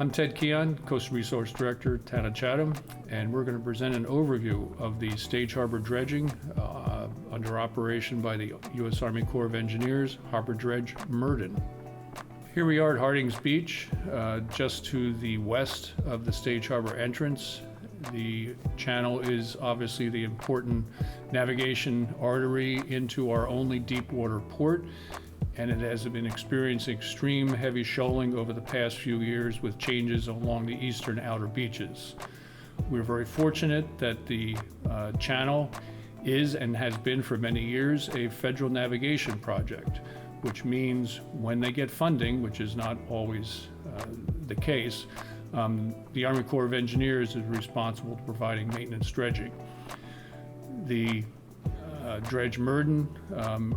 I'm Ted Keon, Coastal Resource Director, Town of Chatham, and we're going to present an overview of the Stage Harbor dredging under operation by the U.S. Army Corps of Engineers, Harbor Dredge Murden. Here we are at Hardings Beach, just to the west of the Stage Harbor entrance. The channel is obviously the important navigation artery into our only deep water port, and it has been experiencing extreme heavy shoaling over the past few years with changes along the eastern outer beaches. We're very fortunate that the channel is and has been for many years a federal navigation project, which means when they get funding, which is not always the case, the Army Corps of Engineers is responsible for providing maintenance dredging. The Dredge Murden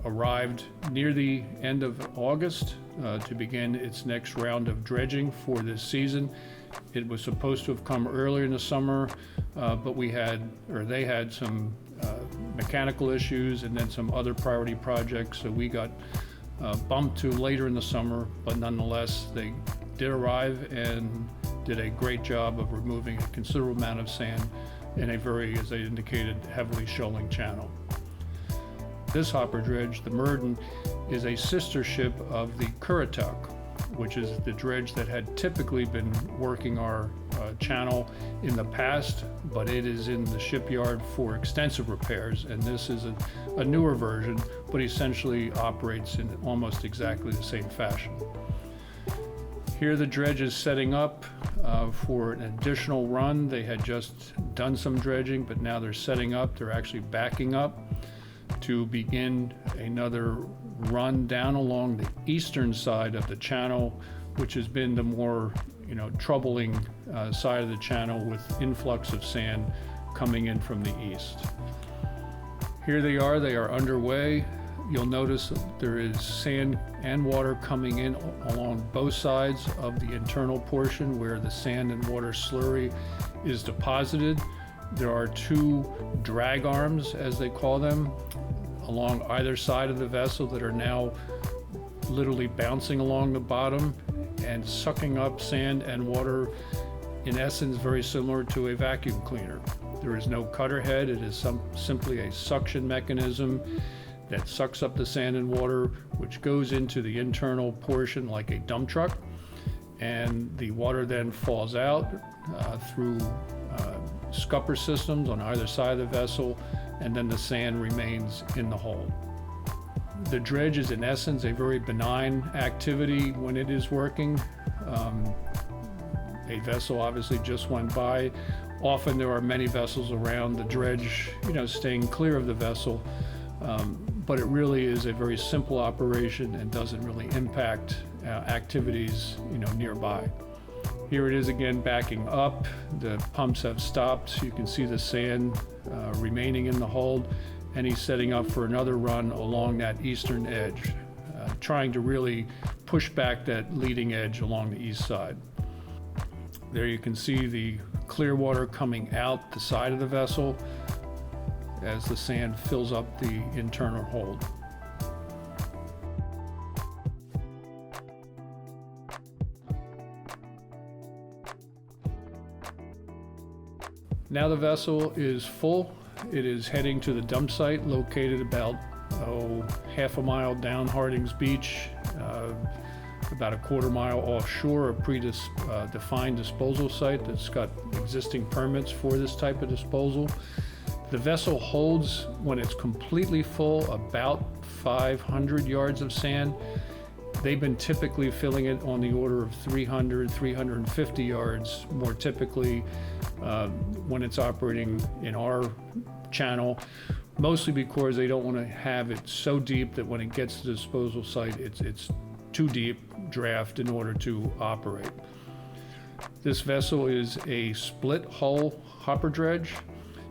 arrived near the end of August to begin its next round of dredging for this season. It was supposed to have come earlier in the summer, but they had some mechanical issues and then some other priority projects, so we got bumped to later in the summer, but nonetheless they did arrive and did a great job of removing a considerable amount of sand in a very, as I indicated, heavily shoaling channel. This hopper dredge, the Murden, is a sister ship of the Currituck, which is the dredge that had typically been working our channel in the past, but it is in the shipyard for extensive repairs, and this is a newer version, but essentially operates in almost exactly the same fashion. Here the dredge is setting up for an additional run. They had just done some dredging, but now they're setting up. They're actually backing up to begin another run down along the eastern side of the channel, which has been the more troubling side of the channel with influx of sand coming in from the east. Here they are underway. You'll notice that there is sand and water coming in along both sides of the internal portion where the sand and water slurry is deposited. There are two drag arms, as they call them, along either side of the vessel that are now literally bouncing along the bottom and sucking up sand and water, in essence very similar to a vacuum cleaner. There is no cutter head. It is simply a suction mechanism that sucks up the sand and water, which goes into the internal portion like a dump truck, and the water then falls out through scupper systems on either side of the vessel, and then the sand remains in the hull. The dredge is in essence a very benign activity when it is working. A vessel obviously just went by. Often there are many vessels around the dredge, staying clear of the vessel, but it really is a very simple operation and doesn't really impact activities nearby. Here it is again backing up. The pumps have stopped. You can see the sand remaining in the hold, and he's setting up for another run along that eastern edge, trying to really push back that leading edge along the east side. There you can see the clear water coming out the side of the vessel as the sand fills up the internal hold. Now the vessel is full. It is heading to the dump site located about half a mile down Hardings Beach, about a quarter mile offshore, a predefined disposal site that's got existing permits for this type of disposal. The vessel holds, when it's completely full, about 500 yards of sand. They've been typically filling it on the order of 300, 350 yards, more typically when it's operating in our channel, mostly because they don't want to have it so deep that when it gets to the disposal site, it's too deep draft in order to operate. This vessel is a split hull hopper dredge,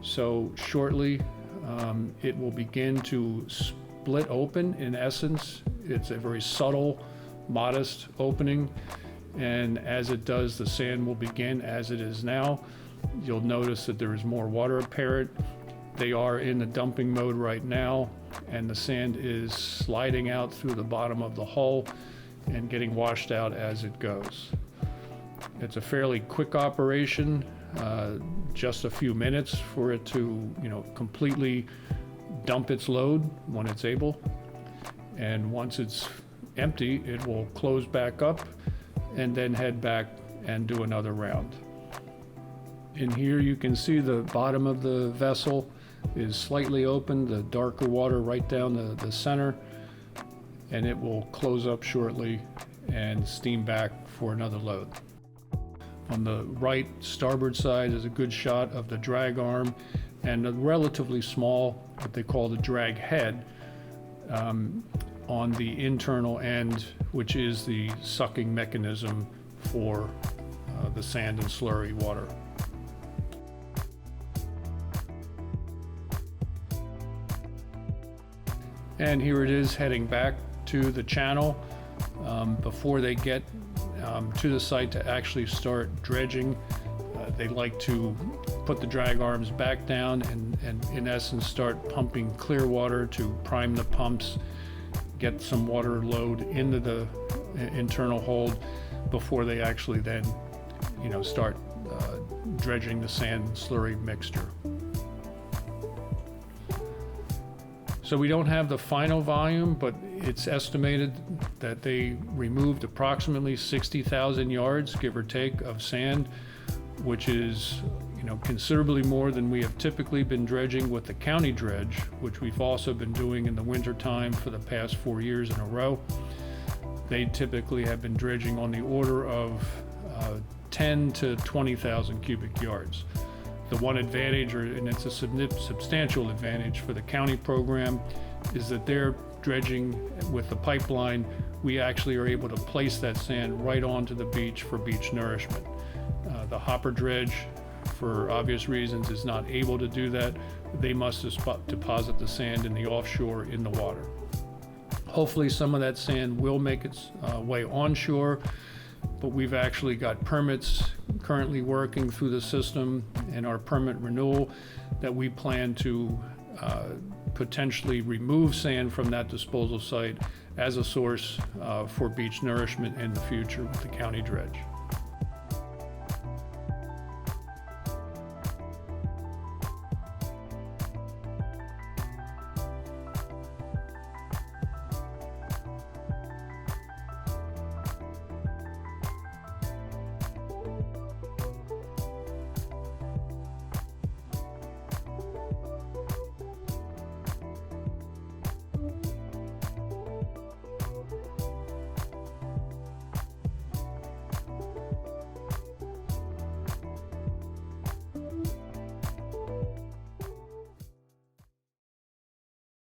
so shortly it will begin to split open. In essence, it's a very subtle, modest opening, and as it does, the sand will begin as it is now. You'll notice that there is more water apparent. They are in the dumping mode right now, and the sand is sliding out through the bottom of the hull and getting washed out as it goes. It's a fairly quick operation, just a few minutes for it to, completely dump its load when it's able. And once it's empty, it will close back up and then head back and do another round. In here you can see the bottom of the vessel is slightly open, the darker water right down the center, and it will close up shortly and steam back for another load. On the right starboard side is a good shot of the drag arm and a relatively small, what they call the drag head, on the internal end, which is the sucking mechanism for the sand and slurry water. And here it is heading back to the channel before they get to the site to actually start dredging. They like to put the drag arms back down and in essence start pumping clear water to prime the pumps, get some water load into the internal hold before they actually then start dredging the sand slurry mixture. So we don't have the final volume, but it's estimated that they removed approximately 60,000 yards, give or take, of sand, which is considerably more than we have typically been dredging with the county dredge, which we've also been doing in the winter time for the past 4 years in a row. They typically have been dredging on the order of 10 to 20,000 cubic yards. The one advantage, and it's a substantial advantage for the county program, is that they're dredging with the pipeline. We actually are able to place that sand right onto the beach for beach nourishment. The hopper dredge, for obvious reasons, is not able to do that. They must deposit the sand in the offshore in the water. Hopefully some of that sand will make its way onshore, but we've actually got permits currently working through the system and our permit renewal that we plan to potentially remove sand from that disposal site as a source for beach nourishment in the future with the county dredge.